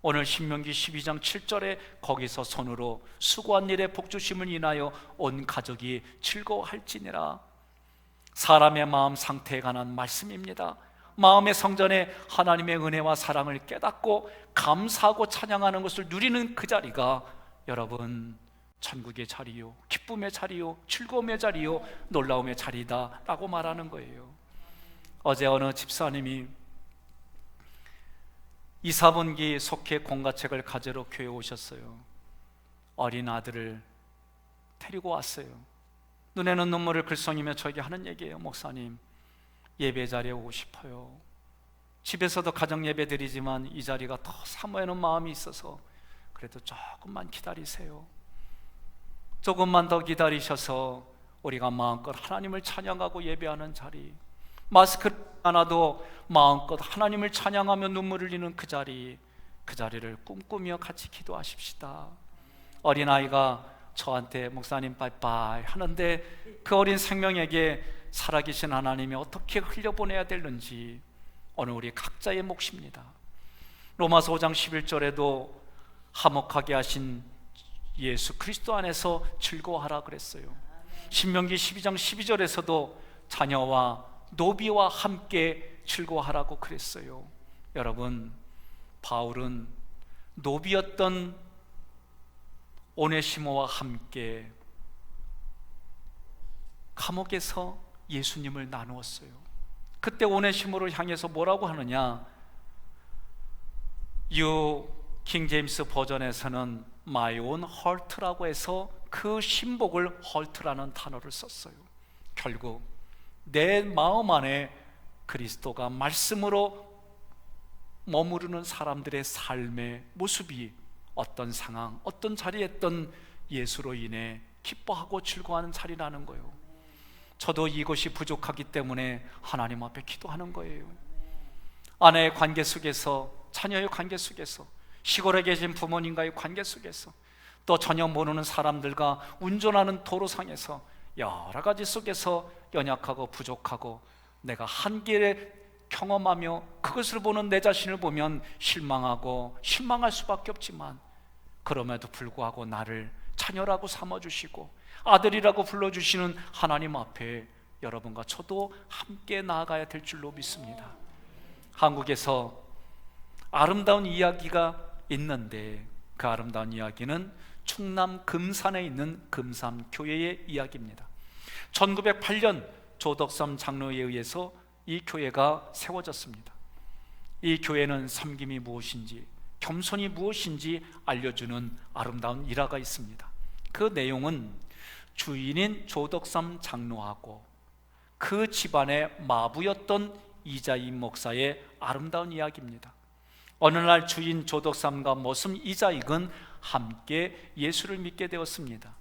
오늘 신명기 12장 7절에 거기서 손으로 수고한 일에 복주심을 인하여 온 가족이 즐거워할지니라. 사람의 마음 상태에 관한 말씀입니다. 마음의 성전에 하나님의 은혜와 사랑을 깨닫고 감사하고 찬양하는 것을 누리는 그 자리가 여러분 천국의 자리요, 기쁨의 자리요, 즐거움의 자리요, 놀라움의 자리다 라고 말하는 거예요. 어제 어느 집사님이 이사분기 속회 공가책을 가지러 교회에 오셨어요. 어린 아들을 데리고 왔어요. 눈에는 눈물을 글썽이며 저에게 하는 얘기예요. 목사님, 예배 자리에 오고 싶어요. 집에서도 가정 예배 드리지만 이 자리가 더 사모하는 마음이 있어서 그래도 조금만 기다리세요. 조금만 더 기다리셔서 우리가 마음껏 하나님을 찬양하고 예배하는 자리, 마스크를 하나도 마음껏 하나님을 찬양하며 눈물을 흘리는 그 자리를 꿈꾸며 같이 기도하십시다. 어린아이가 저한테 목사님 빠이빠이 하는데 그 어린 생명에게 살아계신 하나님이 어떻게 흘려보내야 되는지 오늘 우리 각자의 몫입니다. 로마서 5장 11절에도 화목하게 하신 예수 그리스도 안에서 즐거워하라 그랬어요. 신명기 12장 12절에서도 자녀와 노비와 함께 즐거워하라고 그랬어요. 여러분, 바울은 노비였던 오네시모와 함께 감옥에서 예수님을 나누었어요. 그때 오네시모를 향해서 뭐라고 하느냐? 킹 제임스 버전에서는 My own heart라고 해서 그 신복을 heart라는 단어를 썼어요. 결국 내 마음 안에 그리스도가 말씀으로 머무르는 사람들의 삶의 모습이 어떤 상황, 어떤 자리에 있던 예수로 인해 기뻐하고 즐거워하는 자리라는 거예요. 저도 이것이 부족하기 때문에 하나님 앞에 기도하는 거예요. 아내의 관계 속에서, 자녀의 관계 속에서, 시골에 계신 부모님과의 관계 속에서, 또 전혀 모르는 사람들과 운전하는 도로상에서 여러 가지 속에서 연약하고 부족하고 내가 한계를 경험하며 그것을 보는 내 자신을 보면 실망하고 실망할 수밖에 없지만, 그럼에도 불구하고 나를 자녀라고 삼아주시고 아들이라고 불러주시는 하나님 앞에 여러분과 저도 함께 나아가야 될 줄로 믿습니다. 한국에서 아름다운 이야기가 있는데, 그 아름다운 이야기는 충남 금산에 있는 금산교회의 이야기입니다. 1908년 조덕삼 장로에 의해서 이 교회가 세워졌습니다. 이 교회는 섬김이 무엇인지, 겸손이 무엇인지 알려주는 아름다운 일화가 있습니다. 그 내용은 주인인 조덕삼 장로하고 그 집안의 마부였던 이자임 목사의 아름다운 이야기입니다. 어느 날 주인 조덕삼과 머슴 이자익은 함께 예수를 믿게 되었습니다.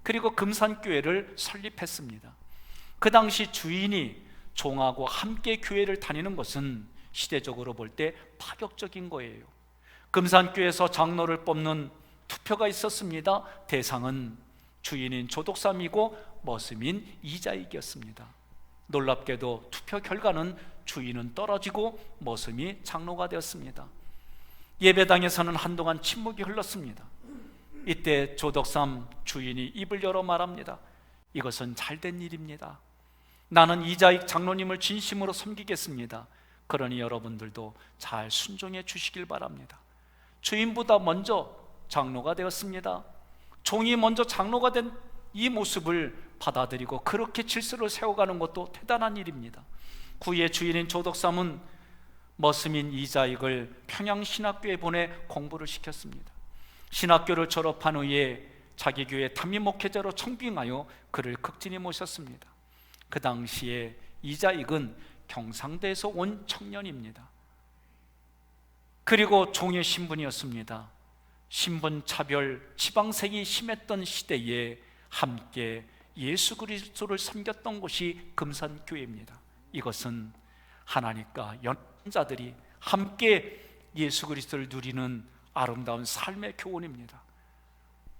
그리고 금산교회를 설립했습니다. 그 당시 주인이 종하고 함께 교회를 다니는 것은 시대적으로 볼 때 파격적인 거예요. 금산교회에서 장로를 뽑는 투표가 있었습니다. 대상은 주인인 조덕삼이고 머슴인 이자익이었습니다. 놀랍게도 투표 결과는 주인은 떨어지고 머슴이 장로가 되었습니다. 예배당에서는 한동안 침묵이 흘렀습니다. 이때 조덕삼 주인이 입을 열어 말합니다. 이것은 잘된 일입니다. 나는 이자익 장로님을 진심으로 섬기겠습니다. 그러니 여러분들도 잘 순종해 주시길 바랍니다. 주인보다 먼저 장로가 되었습니다. 종이 먼저 장로가 된 이 모습을 받아들이고 그렇게 질서를 세워가는 것도 대단한 일입니다. 구의 주인인 조덕삼은 머슴인 이자익을 평양신학교에 보내 공부를 시켰습니다. 신학교를 졸업한 후에 자기 교회 담임 목회자로 청빙하여 그를 극진히 모셨습니다. 그 당시에 이자익은 경상도에서 온 청년입니다. 그리고 종의 신분이었습니다. 신분차별, 지방색이 심했던 시대에 함께 예수 그리스도를 섬겼던 곳이 금산교회입니다. 이것은 하나님과 연자들이 함께 예수 그리스도를 누리는 아름다운 삶의 교훈입니다.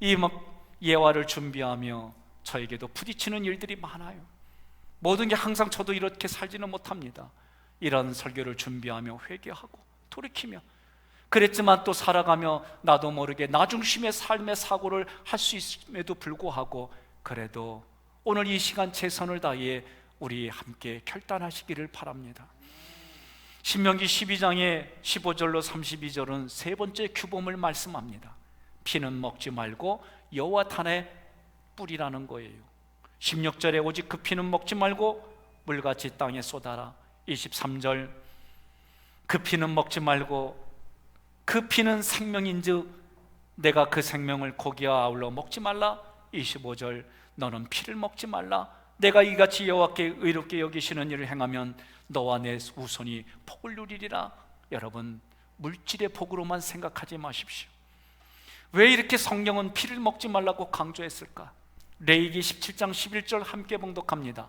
이 예화를 준비하며 저에게도 부딪히는 일들이 많아요. 모든 게 항상 저도 이렇게 살지는 못합니다. 이런 설교를 준비하며 회개하고 돌이키며 그랬지만 또 살아가며 나도 모르게 나 중심의 삶의 사고를 할 수 있음에도 불구하고 그래도 오늘 이 시간 최선을 다해 우리 함께 결단하시기를 바랍니다. 신명기 12장의 15절로 32절은 세 번째 규범을 말씀합니다. 피는 먹지 말고 여호와 탄에 뿌리라는 거예요. 16절에 오직 그 피는 먹지 말고 물같이 땅에 쏟아라. 23절 그 피는 먹지 말고 그 피는 생명인즉 내가 그 생명을 고기와 아울러 먹지 말라. 25절 너는 피를 먹지 말라. 내가 이같이 여호와께 의롭게 여기시는 일을 행하면 너와 내 후손이 복을 누리리라. 여러분, 물질의 복으로만 생각하지 마십시오. 왜 이렇게 성경은 피를 먹지 말라고 강조했을까? 레위기 17장 11절 함께 봉독합니다.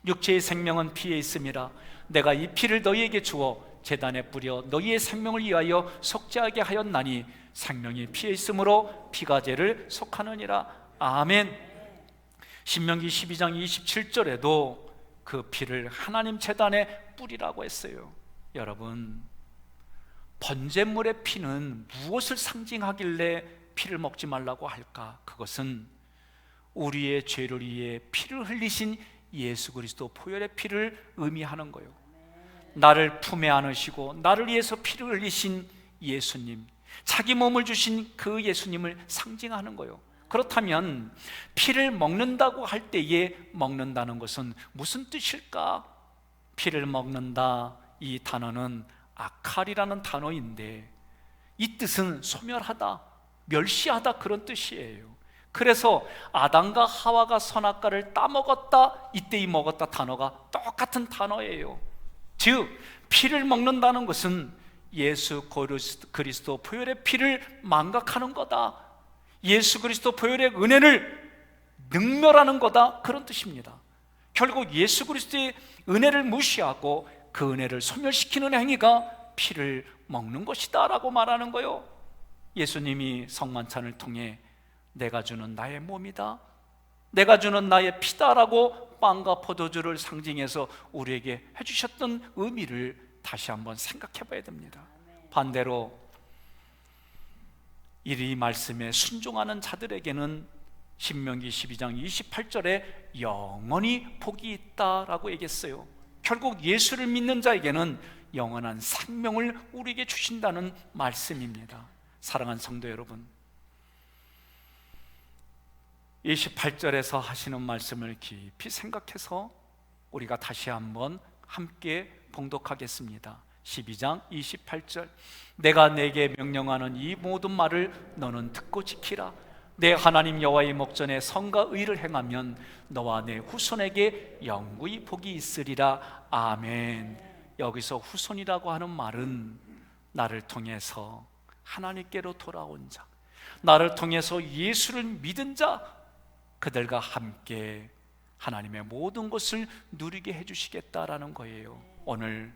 육체의 생명은 피에 있음이라. 내가 이 피를 너희에게 주어 제단에 뿌려 너희의 생명을 위하여 속죄하게 하였나니 생명이 피에 있으므로 피가 죄를 속하느니라. 아멘. 신명기 12장 27절에도 그 피를 하나님 제단에 뿌리라고 했어요. 여러분, 번제물의 피는 무엇을 상징하길래 피를 먹지 말라고 할까? 그것은 우리의 죄를 위해 피를 흘리신 예수 그리스도 보혈의 피를 의미하는 거예요. 나를 품에 안으시고 나를 위해서 피를 흘리신 예수님, 자기 몸을 주신 그 예수님을 상징하는 거예요. 그렇다면 피를 먹는다고 할 때에 먹는다는 것은 무슨 뜻일까? 피를 먹는다, 이 단어는 아칼이라는 단어인데 이 뜻은 소멸하다, 멸시하다 그런 뜻이에요. 그래서 아담과 하와가 선악과를 따먹었다, 이때 이 먹었다 단어가 똑같은 단어예요. 즉 피를 먹는다는 것은 예수 그리스도 보혈의 피를 망각하는 거다, 예수 그리스도 보혈의 은혜를 능멸하는 거다, 그런 뜻입니다. 결국 예수 그리스도의 은혜를 무시하고 그 은혜를 소멸시키는 행위가 피를 먹는 것이다 라고 말하는 거예요. 예수님이 성만찬을 통해 내가 주는 나의 몸이다, 내가 주는 나의 피다라고 빵과 포도주를 상징해서 우리에게 해주셨던 의미를 다시 한번 생각해 봐야 됩니다. 반대로 이 말씀에 순종하는 자들에게는 신명기 12장 28절에 영원히 복이 있다라고 얘기했어요. 결국 예수를 믿는 자에게는 영원한 생명을 우리에게 주신다는 말씀입니다. 사랑하는 성도 여러분, 28절에서 하시는 말씀을 깊이 생각해서 우리가 다시 한번 함께 봉독하겠습니다. 12장 28절, 내가 내게 명령하는 이 모든 말을 너는 듣고 지키라. 내 하나님 여호와의 목전에 선과 의를 행하면 너와 내 후손에게 영구히 복이 있으리라. 아멘. 여기서 후손이라고 하는 말은 나를 통해서 하나님께로 돌아온 자, 나를 통해서 예수를 믿은 자, 그들과 함께 하나님의 모든 것을 누리게 해주시겠다라는 거예요. 오늘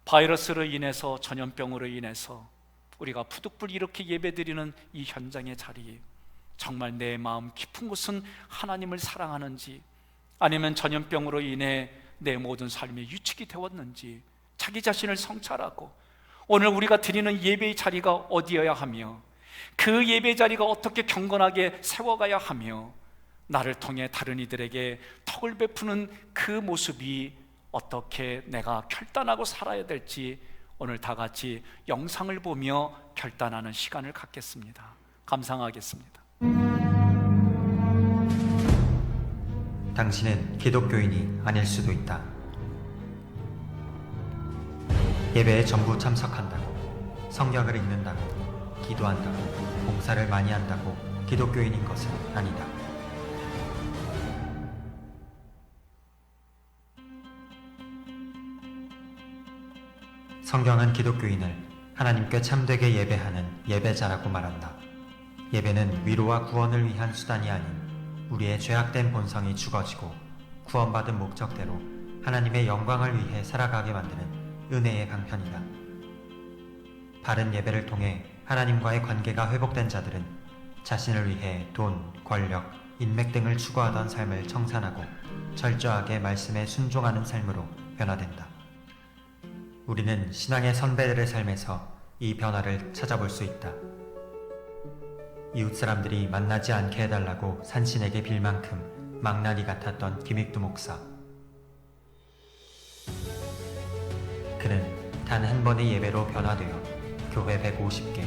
바이러스로 인해서, 전염병으로 인해서 우리가 푸득불 이렇게 예배드리는 이 현장의 자리에 정말 내 마음 깊은 곳은 하나님을 사랑하는지, 아니면 전염병으로 인해 내 모든 삶이 유축이 되었는지 자기 자신을 성찰하고 오늘 우리가 드리는 예배의 자리가 어디여야 하며 그 예배 자리가 어떻게 경건하게 세워가야 하며 나를 통해 다른 이들에게 덕을 베푸는 그 모습이 어떻게 내가 결단하고 살아야 될지 오늘 다 같이 영상을 보며 결단하는 시간을 갖겠습니다. 감상하겠습니다. 당신은 기독교인이 아닐 수도 있다. 예배에 전부 참석한다고, 성경을 읽는다고, 기도한다고, 봉사를 많이 한다고 기독교인인 것은 아니다. 성경은 기독교인을 하나님께 참되게 예배하는 예배자라고 말한다. 예배는 위로와 구원을 위한 수단이 아닌 우리의 죄악된 본성이 죽어지고 구원받은 목적대로 하나님의 영광을 위해 살아가게 만드는 은혜의 강편이다. 바른 예배를 통해 하나님과의 관계가 회복된 자들은 자신을 위해 돈, 권력, 인맥 등을 추구하던 삶을 청산하고 철저하게 말씀에 순종하는 삶으로 변화된다. 우리는 신앙의 선배들의 삶에서 이 변화를 찾아볼 수 있다. 이웃 사람들이 만나지 않게 해달라고 산신에게 빌 만큼 망나니 같았던 김익두 목사. 그는 단 한 번의 예배로 변화되어 교회 150개,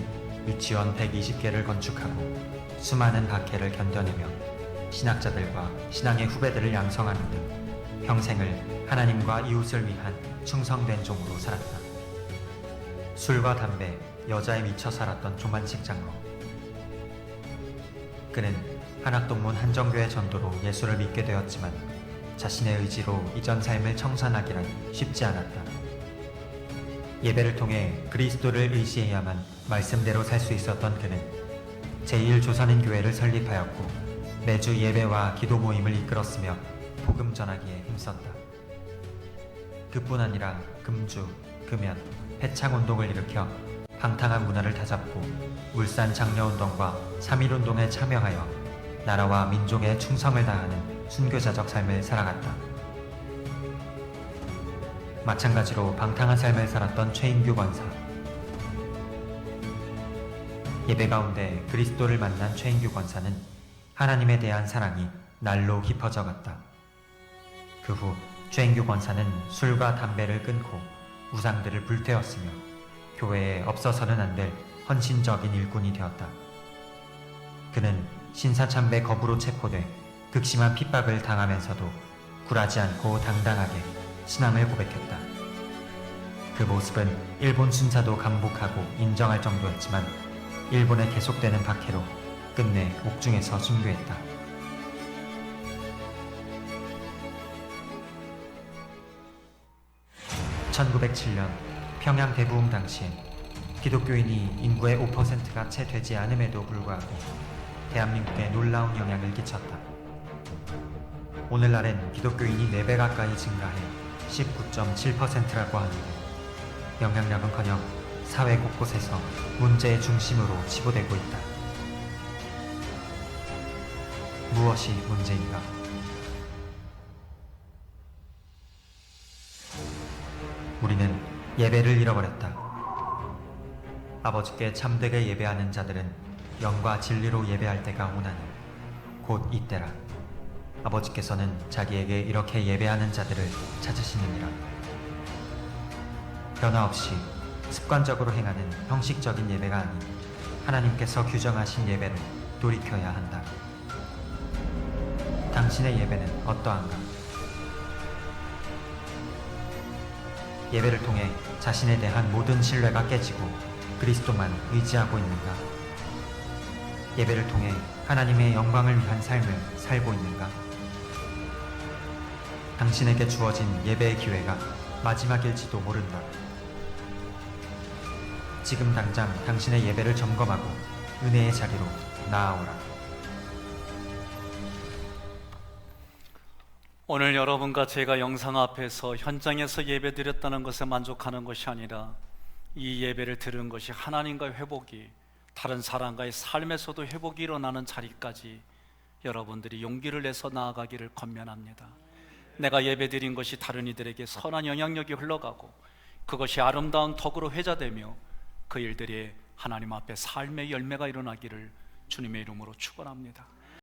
유치원 120개를 건축하고 수많은 박해를 견뎌내며 신학자들과 신앙의 후배들을 양성하는 등 평생을 하나님과 이웃을 위한 충성된 종으로 살았다. 술과 담배, 여자에 미쳐 살았던 조만식 장로. 그는 한학동문 한정교회 전도로 예수를 믿게 되었지만 자신의 의지로 이전 삶을 청산하기란 쉽지 않았다. 예배를 통해 그리스도를 의지해야만 말씀대로 살 수 있었던 그는 제1조선인교회를 설립하였고 매주 예배와 기도 모임을 이끌었으며 복음 전하기에 힘썼다. 그뿐 아니라 금주, 금연, 패창운동을 일으켜 방탕한 문화를 다잡고 울산 장려운동과 3.1운동에 참여하여 나라와 민족에 충성을 다하는 순교자적 삶을 살아갔다. 마찬가지로 방탕한 삶을 살았던 최인규 권사. 예배 가운데 그리스도를 만난 최인규 권사는 하나님에 대한 사랑이 날로 깊어져 갔다. 그 후 최인규 권사는 술과 담배를 끊고 우상들을 불태웠으며 교회에 없어서는 안 될 헌신적인 일꾼이 되었다. 그는 신사참배 거부로 체포돼 극심한 핍박을 당하면서도 굴하지 않고 당당하게 신앙을 고백했다. 그 모습은 일본 순사도 감복하고 인정할 정도였지만 일본의 계속되는 박해로 끝내 옥중에서 순교했다. (1907년) 평양 대부흥 당시엔 기독교인이 인구의 5%가 채 되지 않음에도 불구하고 대한민국에 놀라운 영향을 끼쳤다. 오늘날엔 기독교인이 4배 가까이 증가해 19.7%라고 하는데 영향력은커녕 사회 곳곳에서 문제의 중심으로 치부되고 있다. 무엇이 문제인가? 우리는 예배를 잃어버렸다. 아버지께 참되게 예배하는 자들은 영과 진리로 예배할 때가 오나니 곧 이때라. 아버지께서는 자기에게 이렇게 예배하는 자들을 찾으시느니라. 변화 없이 습관적으로 행하는 형식적인 예배가 아닌 하나님께서 규정하신 예배로 돌이켜야 한다. 당신의 예배는 어떠한가? 예배를 통해 자신에 대한 모든 신뢰가 깨지고 그리스도만 의지하고 있는가? 예배를 통해 하나님의 영광을 위한 삶을 살고 있는가? 당신에게 주어진 예배의 기회가 마지막일지도 모른다. 지금 당장 당신의 예배를 점검하고 은혜의 자리로 나아오라. 오늘 여러분과 제가 영상 앞에서 현장에서 예배 드렸다는 것에 만족하는 것이 아니라 이 예배를 들은 것이 하나님과의 회복이, 다른 사람과의 삶에서도 회복이 일어나는 자리까지 여러분들이 용기를 내서 나아가기를 권면합니다. 내가 예배 드린 것이 다른 이들에게 선한 영향력이 흘러가고 그것이 아름다운 덕으로 회자되며 그 일들이 하나님 앞에 삶의 열매가 일어나기를 주님의 이름으로 축원합니다.